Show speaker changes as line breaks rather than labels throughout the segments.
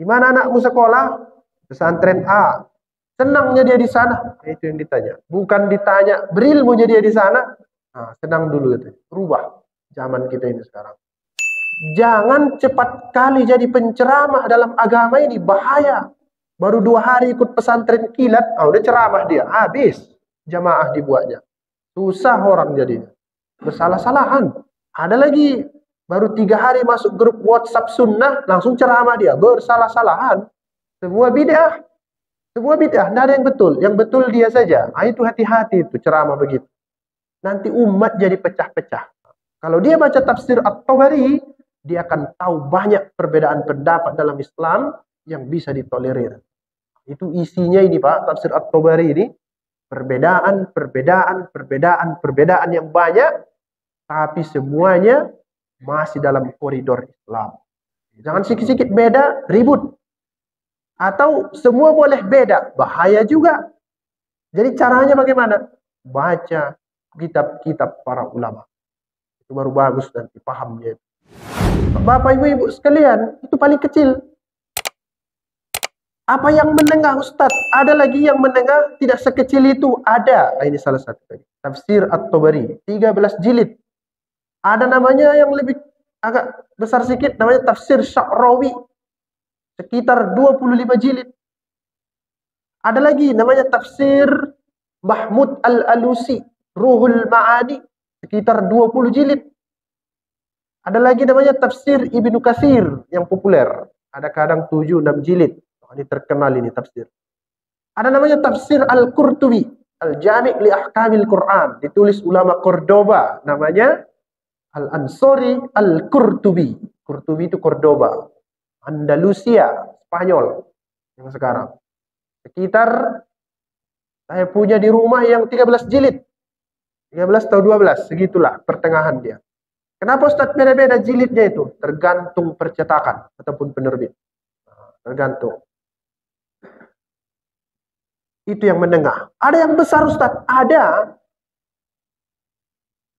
Di mana anakmu sekolah? Pesantren A. Senangnya dia di sana? Itu yang ditanya. Bukan ditanya berilmunya dia di sana. Nah, senang dulu itu. Rubah zaman kita ini sekarang. Jangan cepat kali jadi penceramah dalam agama ini, bahaya. Baru 2 hari ikut pesantren kilat, udah ceramah dia, habis jamaah dibuatnya. Susah orang jadinya. Bersalah-salahan. Ada lagi baru 3 hari masuk grup WhatsApp sunnah, langsung ceramah dia, bersalah-salahan. Semua bid'ah. Semua bid'ah, tidak ada yang betul. Yang betul dia saja. Itu hati-hati itu ceramah begitu. Nanti umat jadi pecah-pecah. Kalau dia baca tafsir At-Tabari, dia akan tahu banyak perbedaan pendapat dalam Islam yang bisa ditolerir. Itu isinya ini Pak, tafsir At-Tabari ini. Perbedaan yang banyak, tapi semuanya masih dalam koridor Islam. Jangan sikit-sikit beda, ribut. Atau semua boleh beda, bahaya juga. Jadi caranya bagaimana? Baca kitab-kitab para ulama. Itu baru bagus nanti pahamnya. Bapak ibu sekalian, itu paling kecil. Apa yang menengah Ustaz? Ada lagi yang menengah tidak sekecil itu? Ada. Ini salah satu tadi. Tafsir At-Tabari, 13 jilid. Ada namanya yang lebih agak besar sedikit, namanya Tafsir Sya'rawi, sekitar 25 jilid. Ada lagi namanya Tafsir Mahmud Al-Alusi, Ruhul Ma'ani, sekitar 20 jilid. Ada lagi namanya Tafsir Ibnu Katsir yang populer. Ada kadang 7-6 jilid. Ini terkenal ini tafsir. Ada namanya Tafsir Al-Qurtubi, Al-Jami' li Ahkamil Quran, ditulis ulama Cordoba, namanya Al-Ansori Al-Qurtubi. Qurtubi itu Cordoba, Andalusia, Spanyol yang sekarang. Sekitar saya punya di rumah yang 13 jilid. 13 atau 12, segitulah pertengahan dia. Kenapa Ustaz beda-beda jilidnya itu? Tergantung percetakan ataupun penerbit. Tergantung. Itu yang menengah. Ada yang besar Ustaz? Ada.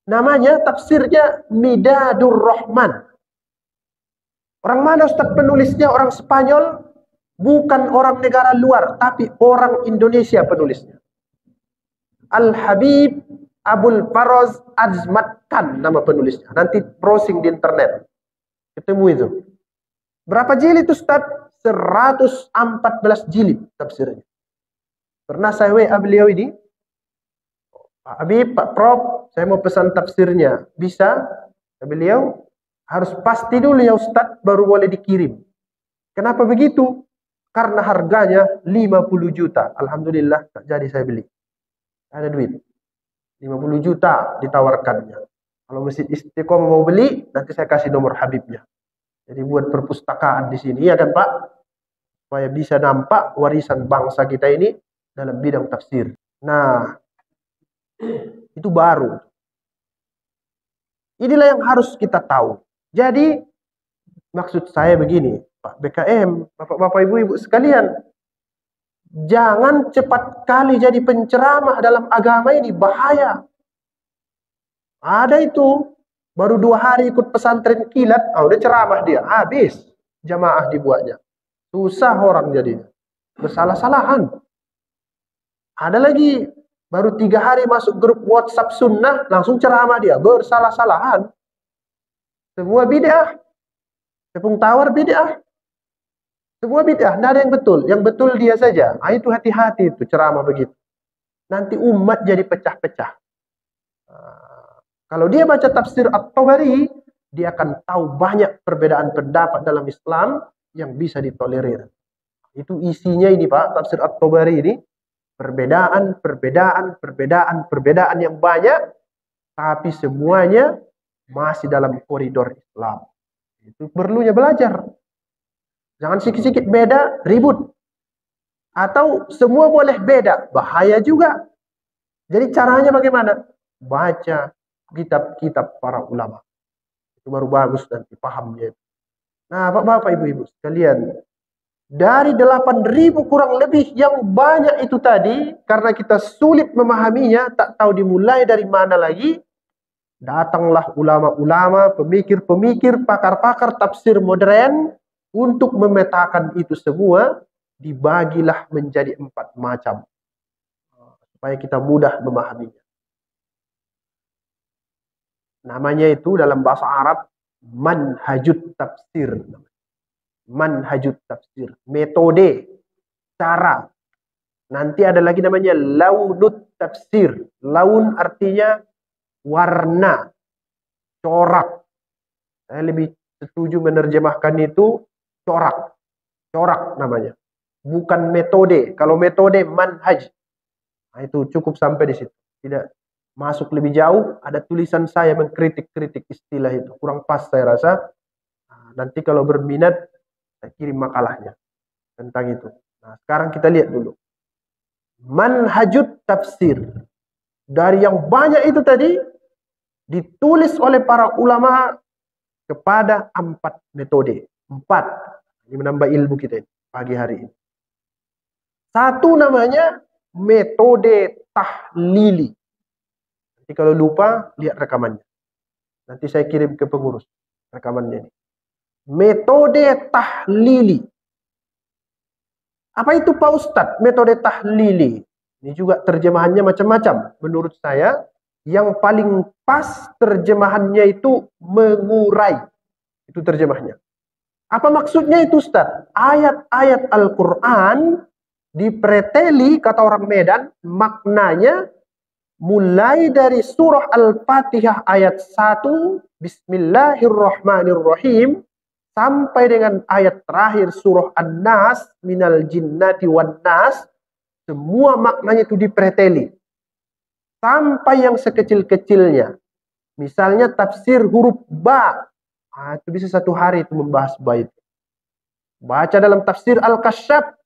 Namanya tafsirnya Midadur Rahman. Orang mana Ustaz penulisnya? Orang Spanyol. Bukan orang negara luar, tapi orang Indonesia penulisnya. Al-Habib Abul Faroz Azmat Khan nama penulisnya. Nanti browsing di internet. Ketemu itu. Berapa jilid Ustaz? 114 jilid tafsirnya. Pernah saya WA beliau ini, Pak Habib, Pak Prof, saya mau pesan tafsirnya. Bisa? Beliau, harus pasti dulu ya Ustaz, baru boleh dikirim. Kenapa begitu? Karena harganya 50 juta. Alhamdulillah, tak jadi saya beli. Ada duit. 50 juta ditawarkannya. Kalau Masjid Istiqomah mau beli, nanti saya kasih nomor Habibnya. Jadi buat perpustakaan di sini, ya kan Pak? Supaya bisa nampak warisan bangsa kita ini dalam bidang tafsir. Nah, itu baru. Inilah yang harus kita tahu. Jadi, maksud saya begini, Pak BKM, Bapak-bapak Ibu-ibu sekalian, jangan cepat kali jadi penceramah dalam agama ini, bahaya. Ada itu, baru 2 hari ikut pesantren kilat, udah ceramah dia, habis jamaah dibuatnya. Susah orang jadinya. Bersalah-salahan. Ada lagi, baru 3 hari masuk grup WhatsApp sunnah, langsung ceramah dia, bersalah-salahan. Semua bid'ah. Tepung tawar bid'ah. Semua bid'ah, tidak ada yang betul. Yang betul dia saja. Itu hati-hati itu ceramah begitu. Nanti umat jadi pecah-pecah. Kalau dia baca tafsir At-Tabari, dia akan tahu banyak perbedaan pendapat dalam Islam yang bisa ditolerir. Itu isinya ini Pak, tafsir At-Tabari ini. Perbedaan yang banyak, tapi semuanya masih dalam koridor Islam. Itu perlunya belajar. Jangan sikit-sikit beda, ribut. Atau semua boleh beda, bahaya juga. Jadi caranya bagaimana? Baca kitab-kitab para ulama. Itu baru bagus nanti pahamnya. Nah, Bapak Ibu-ibu sekalian, dari 8.000 kurang lebih yang banyak itu tadi, karena kita sulit memahaminya, tak tahu dimulai dari mana lagi, datanglah ulama-ulama, pemikir-pemikir, pakar-pakar tafsir modern, Untuk memetakan itu semua, dibagilah menjadi 4 macam. Supaya kita mudah memahaminya. Namanya itu dalam bahasa Arab, manhajut tafsir. Manhajut tafsir. Metode, cara. Nanti ada lagi namanya launut tafsir. Laun artinya warna, corak. Saya lebih setuju menerjemahkan itu corak. Corak namanya. Bukan metode. Kalau metode manhaj. Nah, itu cukup sampai di situ. Tidak masuk lebih jauh. Ada tulisan saya mengkritik-kritik istilah itu. Kurang pas saya rasa. Nah, nanti kalau berminat, saya kirim makalahnya tentang itu. Nah, sekarang kita lihat dulu. Manhajut tafsir. Dari yang banyak itu tadi, ditulis oleh para ulama kepada 4 metode. 4. Ini menambah ilmu kita ini, pagi hari ini. Satu namanya metode tahlili. Nanti kalau lupa, lihat rekamannya. Nanti saya kirim ke pengurus rekamannya ini. Metode tahlili. Apa itu Pak Ustadz? Metode tahlili. Ini juga terjemahannya macam-macam. Menurut saya, yang paling pas terjemahannya itu mengurai. Itu terjemahnya. Apa maksudnya itu Ustadz? Ayat-ayat Al-Quran dipreteli, kata orang Medan, maknanya mulai dari surah Al-Fatihah ayat 1, Bismillahirrahmanirrahim, sampai dengan ayat terakhir surah An-Nas, minal jinnati wan nas, semua maknanya itu dipreteli. Sampai yang sekecil-kecilnya. Misalnya tafsir huruf ba. Nah, itu bisa 1 hari itu membahas ba itu. Baca dalam tafsir Al-Kasyaf,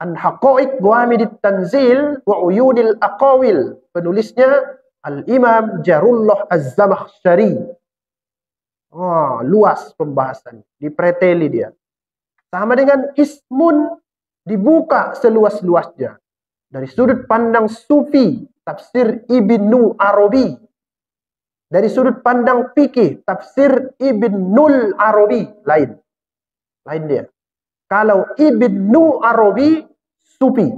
An Haqa'iq Ghamidit Tanzil wa Uyunil Aqawil. Penulisnya Al-Imam Jarullah Az-Zamakhsyari. Oh, luas pembahasan, dipreteli dia. Sama dengan ismun, dibuka seluas-luasnya. Dari sudut pandang sufi, tafsir Ibnu Arabi. Dari sudut pandang fikih, tafsir Ibnul Arabi. Lain dia. Kalau Ibnu Arabi, sufi.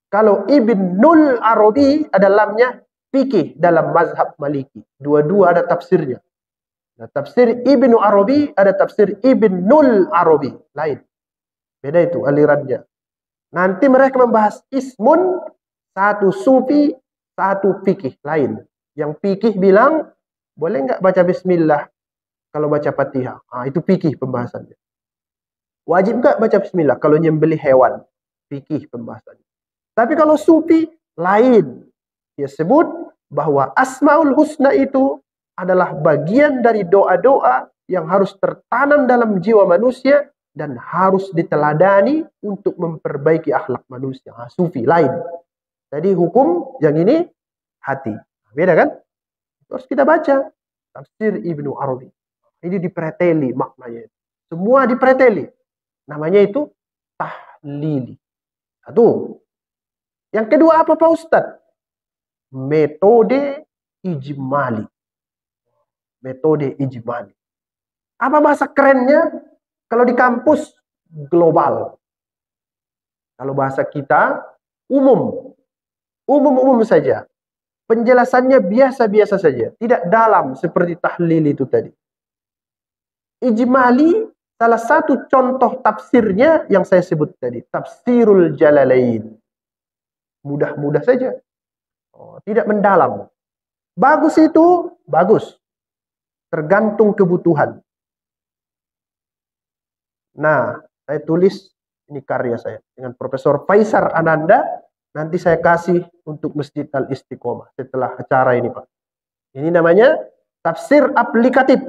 Kalau Ibnul Arabi, adalamnya fikih dalam mazhab Maliki. Dua-dua ada tafsirnya. Nah, tafsir Ibnu Arabi, ada tafsir Ibnul Arabi. Lain. Beda itu alirannya. Nanti mereka membahas ismun, satu sufi, satu fikih. Lain. Yang fikih bilang, boleh nggak baca bismillah kalau baca Fatihah? Ah, itu fikih pembahasannya. Wajib nggak baca bismillah kalau nyembelih hewan? Fikih pembahasannya. Tapi kalau sufi, lain. Dia sebut bahwa Asmaul Husna itu adalah bagian dari doa-doa yang harus tertanam dalam jiwa manusia dan harus diteladani untuk memperbaiki akhlak manusia. Nah, sufi lain. Jadi hukum yang ini hati. Beda kan? Terus kita baca tafsir Ibnu Arabi. Ini dipreteli maknanya. Semua dipreteli. Namanya itu tahlili. Satu. Yang kedua apa Pak Ustadz? Metode ijmali. Metode ijmali. Apa bahasa kerennya? Kalau di kampus, global. Kalau bahasa kita, umum. Umum-umum saja. Penjelasannya biasa-biasa saja. Tidak dalam seperti tahlil itu tadi. Ijmali, salah satu contoh tafsirnya yang saya sebut tadi. Tafsirul Jalalain. Mudah-mudah saja. Oh, tidak mendalam. Bagus itu, bagus. Tergantung kebutuhan. Nah, saya tulis, ini karya saya, dengan Profesor Faisar Ananda, nanti saya kasih untuk Masjid Al-Istiqomah setelah acara ini Pak. Ini namanya tafsir aplikatif.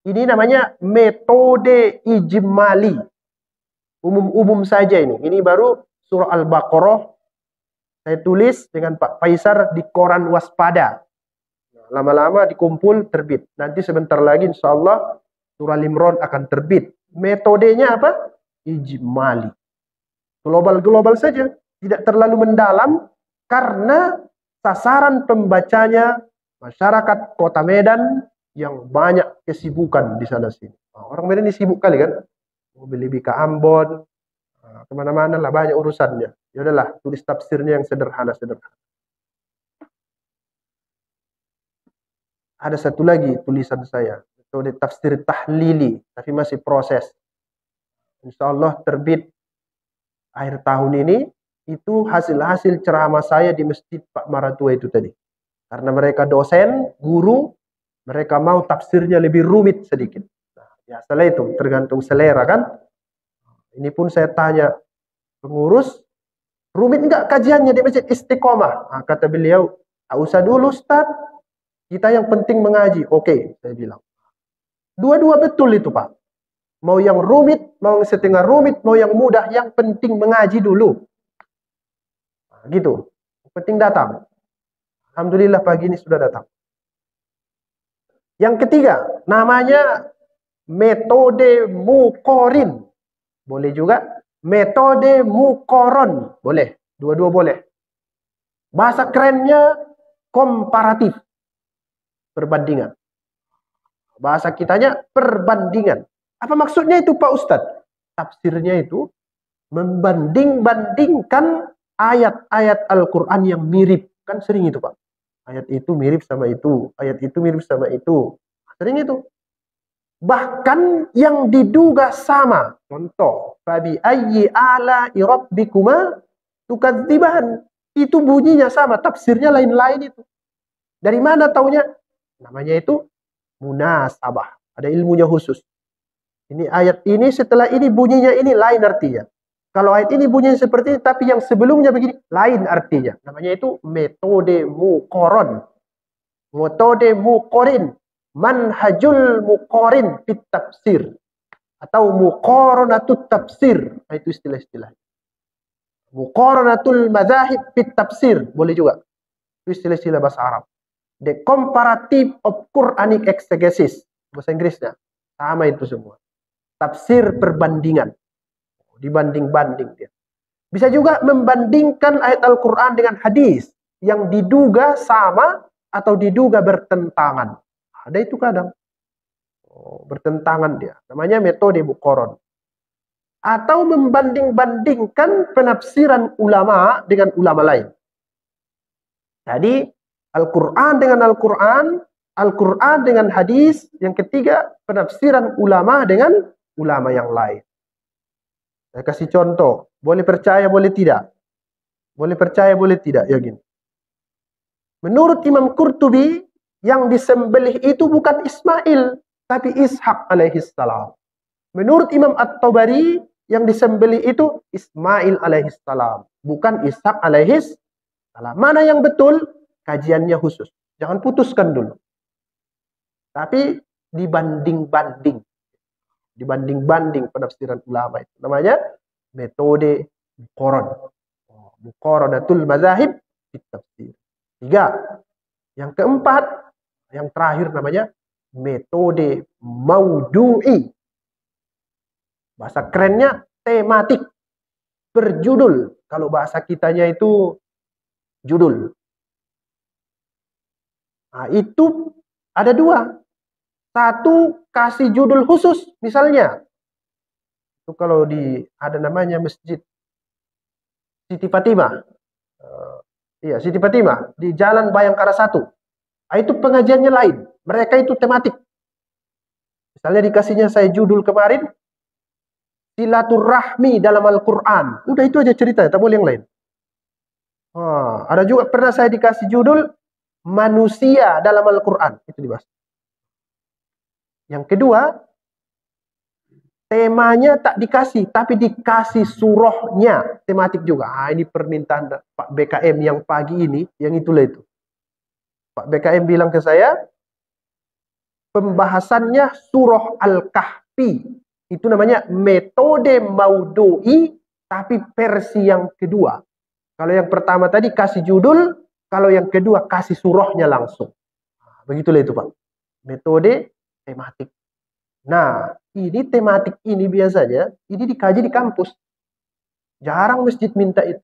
Ini namanya metode ijmali. Umum-umum saja ini. Ini baru surah Al-Baqarah. Saya tulis dengan Pak Faisar di koran Waspada. Lama-lama dikumpul terbit. Nanti sebentar lagi insya Allah surah Al-Imran akan terbit. Metodenya apa? Ijmali. Global-global saja. Tidak terlalu mendalam karena sasaran pembacanya masyarakat Kota Medan yang banyak kesibukan di sana sini. Orang Medan ini sibuk kali kan, mau beli bika Ambon, kemana-mana lah banyak urusannya. Ya udahlah, tulis tafsirnya yang sederhana-sederhana. Ada satu lagi tulisan saya, metode tafsir tahlili, tapi masih proses. Insya Allah terbit akhir tahun ini. Itu hasil-hasil ceramah saya di Masjid Pak Maratua itu tadi. Karena mereka dosen, guru, mereka mau tafsirnya lebih rumit sedikit. Nah, biasalah itu, tergantung selera kan. Ini pun saya tanya pengurus, rumit enggak kajiannya di Masjid Istiqomah? Nah, kata beliau, tak usah dulu Ustaz, kita yang penting mengaji. Oke, saya bilang. Dua-dua betul itu Pak. Mau yang rumit, mau yang setengah rumit, mau yang mudah, yang penting mengaji dulu. Nah, gitu. Yang penting datang. Alhamdulillah pagi ini sudah datang. Yang ketiga, namanya metode mukorin. Boleh juga. Metode mukoron. Boleh. Dua-dua boleh. Bahasa kerennya komparatif. Perbandingan. Bahasa kitanya perbandingan. Apa maksudnya itu Pak Ustadz? Tafsirnya itu membanding-bandingkan ayat-ayat Al-Quran yang mirip. Kan sering itu Pak. Ayat itu mirip sama itu. Ayat itu mirip sama itu. Sering itu. Bahkan yang diduga sama. Contoh. Fabi ayyi ala'i rabbikuma tukadziban. Itu bunyinya sama. Tafsirnya lain-lain itu. Dari mana taunya? Namanya itu munasabah. Ada ilmunya khusus. Ini ayat ini setelah ini bunyinya ini lain artinya. Kalau ayat ini bunyinya seperti ini, tapi yang sebelumnya begini, lain artinya. Namanya itu metode mukoron. Metode mukorin. Manhajul mukorin fit tafsir. Atau mukoronatut tafsir. Nah, itu istilah-istilah. Muqaranatul madzahib fit tafsir, boleh juga. Itu istilah-istilah bahasa Arab. The comparative of Quranic exegesis, bahasa Inggrisnya. Sama itu semua. Tafsir perbandingan. Dibanding-banding dia. Bisa juga membandingkan ayat Al-Quran dengan hadis yang diduga sama atau diduga bertentangan. Ada itu kadang. Bertentangan dia. Namanya metode muqaron. Atau membanding-bandingkan penafsiran ulama dengan ulama lain. Jadi Al-Quran dengan Al-Quran, Al-Quran dengan hadis, yang ketiga penafsiran ulama dengan ulama yang lain. Saya kasih contoh, boleh percaya boleh tidak. Boleh percaya boleh tidak, ya gini. Menurut Imam Qurtubi, yang disembelih itu bukan Ismail, tapi Ishak alaihissalam. Menurut Imam At-Tabari, yang disembelih itu Ismail alaihissalam, bukan Ishak alaihissalam. Mana yang betul? Kajiannya khusus. Jangan putuskan dulu. Tapi dibanding-banding. Dibanding-banding penafsiran ulama itu. Namanya metode muqaron. Muqaranatul madzahib fit tafsir. 3. Yang keempat, yang terakhir namanya metode maudu'i. Bahasa kerennya tematik, berjudul. Kalau bahasa kitanya itu judul. Nah, itu ada 2. Satu, kasih judul khusus. Misalnya, itu kalau ada namanya Masjid Siti Fatimah. Iya, Siti Fatimah. Di Jalan Bayangkara 1. Nah, itu pengajiannya lain. Mereka itu tematik. Misalnya dikasihnya saya judul kemarin, silaturahmi dalam Al-Quran. Udah itu aja ceritanya, tak boleh yang lain. Ada juga pernah saya dikasih judul, manusia dalam Al-Quran. Itu dibahas. Yang kedua, temanya tak dikasih, tapi dikasih surahnya, tematik juga. Ini permintaan Pak BKM yang pagi ini, yang itulah itu. Pak BKM bilang ke saya, pembahasannya surah Al-Kahfi. Itu namanya metode maudu'i, tapi versi yang kedua. Kalau yang pertama tadi kasih judul, kalau yang kedua kasih surahnya langsung. Begitulah itu Pak. Metode tematik. Nah, ini tematik ini biasanya, ini dikaji di kampus. Jarang masjid minta itu.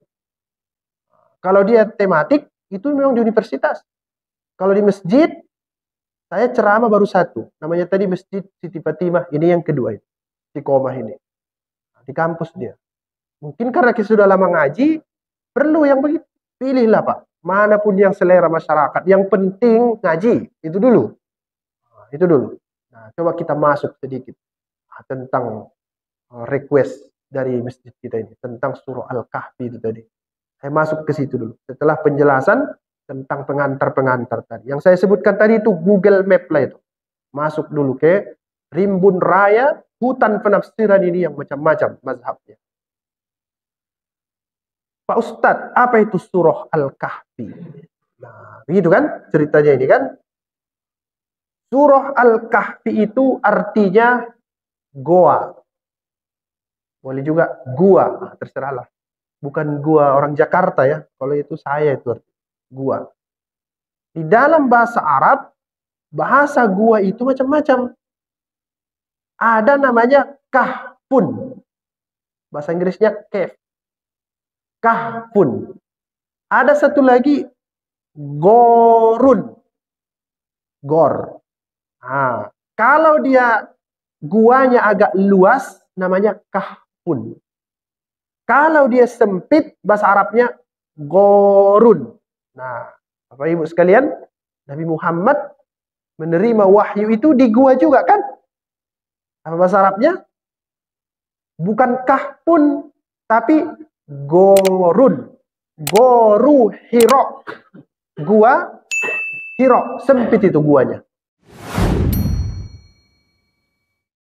Kalau dia tematik, itu memang di universitas. Kalau di masjid, Saya ceramah baru satu. Namanya tadi Masjid Siti Fatimah. Ini yang kedua ini. Istiqomah ini. Di kampus dia. Mungkin karena kita sudah lama ngaji, perlu yang begitu. Pilihlah Pak. Manapun yang selera masyarakat. Yang penting ngaji. Itu dulu. Nah, itu dulu. Nah, coba kita masuk sedikit. Tentang request dari masjid kita ini. Tentang surah Al-Kahfi itu tadi. Saya masuk ke situ dulu. Setelah penjelasan tentang pengantar-pengantar tadi. Yang saya sebutkan tadi itu Google Map lah itu. Masuk dulu ke Rimbun Raya, hutan penafsiran ini yang macam-macam mazhabnya. Pak Ustadz, apa itu surah Al-Kahfi? Nah, begitu kan ceritanya ini kan? Surah Al-Kahfi itu artinya goa. Boleh juga gua, nah, terserahlah. Bukan gua orang Jakarta ya. Kalau itu saya itu gua. Di dalam bahasa Arab, bahasa gua itu macam-macam. Ada namanya kahfun. Bahasa Inggrisnya cave. Kahfun. Ada satu lagi gorun. Gor. Nah, kalau dia guanya agak luas, namanya kahfun. Kalau dia sempit, bahasa Arabnya gorun. Nah, Bapak Ibu sekalian, Nabi Muhammad menerima wahyu itu di gua juga kan? Apa bahasa Arabnya? Bukan kahfun, tapi gorun. Goru Hiro. Gua Hiro. Sempit itu guanya.